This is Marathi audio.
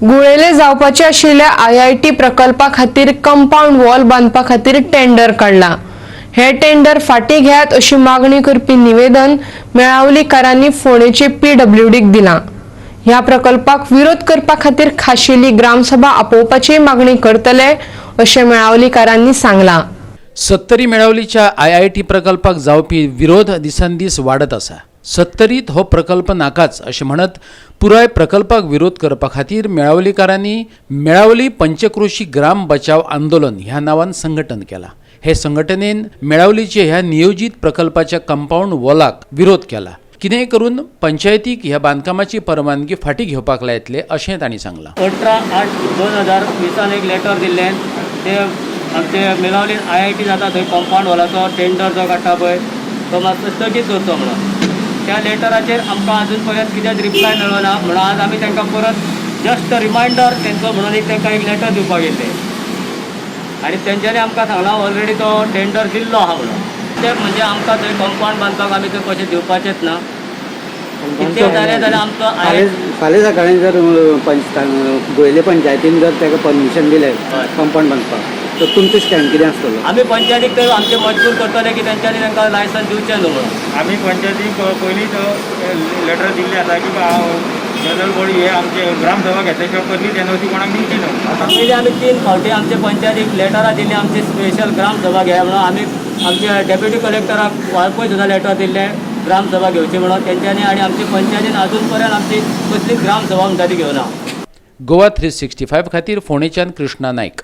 गुळेले जावपाचे आशिल्ल्या IIT प्रकल्पा खातीर कंपाऊंड वॉल बांदपा खातीर टेंडर काढला। हे टेंडर फाटीं घेयात अशी मागणी करपी निवेदन मेळावलीकारांनी फोंडेचे PWDक दिलां। ह्या प्रकल्पाक विरोध करपा खातीर खाशेली ग्रामसभा आपोवपाची मागणी करतले अशें मेळावलीकारांनी सांगलां। सत्तरी मेळावलीच्या IIT प्रकल्पाक जावपी विरोध दिसान दीस वाडत आसा। सत्तरीत हो प्रकल्प नाकाच अशें म्हणत पुराय प्रकल्पाक विरोध करपा खातीर मेळावलीकारांनी मेळावली पंचक्रोशी ग्राम बचाव आंदोलन ह्या नांवान संघटन केलां। हे संघटनेन मेळावलीचे ह्या नियोजित प्रकल्पाच्या कंपाऊंड वॉलाक विरोध केला। कितेंय करून पंचायतीक ह्या बांदकामाची परवानगी फाटीं घेवपाक लायतले अशें तांणी सांगलां। 18/8/2020 एक लेटर दिल्लें ते आमचे मेळावलीन IIT जाता थंय कंपाऊंड वॉलाचो टेंडर जो काडटा पळय तो मातसो स्थगीत करचो म्हणून त्या लेटराचेर आमकां अजून पर्यंत कितेंच रिप्लाय मेळना म्हणून आज आमी तांकां परत जस्ट रिमांयडर तेंचो म्हणून तांकां एक लेटर दिवपाक येयल्लें आनी तेंच्यांनी आमकां सांगलां ऑलरेडी तो टेंडर दिल्लो आहा म्हणून ते म्हणजे आमकां थंय कंपाऊंड बांदपाक आमी थंय कशें दिवपाचेंच ना। कितें जालें जाल्यार आमकां फाल्यां सकाळीं जर गोयले पंचायतीन जर ताका परमिशन दिलें कंपाऊंड बांदपाक तर तुमचें स्टँड कितें आसतलो? आमी पंचायतीक तर आमचे मजबूर करतले की तेंच्यांनी तांकां लायसन्स दिवचें न्हू म्हणून। आमी पंचायतीक पयलींच लेटर दिल्लें आसा की जनरल बॉडी हे आमचे ग्रामसभा घेतल्या शिवाय पयलींच NOC कोणाक दिवची न्हू। पयलीं आमी 3 फावटी आमचे पंचायतीक लेटरां दिल्लीं आमची स्पेशल ग्रामसभा घेया म्हणून आमी आमच्या डेप्युटी कलेक्टराक वाळपय सुद्दां लेटर दिल्लें ग्रामसभा घेवची म्हणून तेंच्यांनी आनी आमची पंचायतीन अजून पर्यंत आमची कसलीच ग्रामसभा म्हणटा ती घेवना। गोवा 365 खातीर फोंडेच्यान कृष्णा नायक।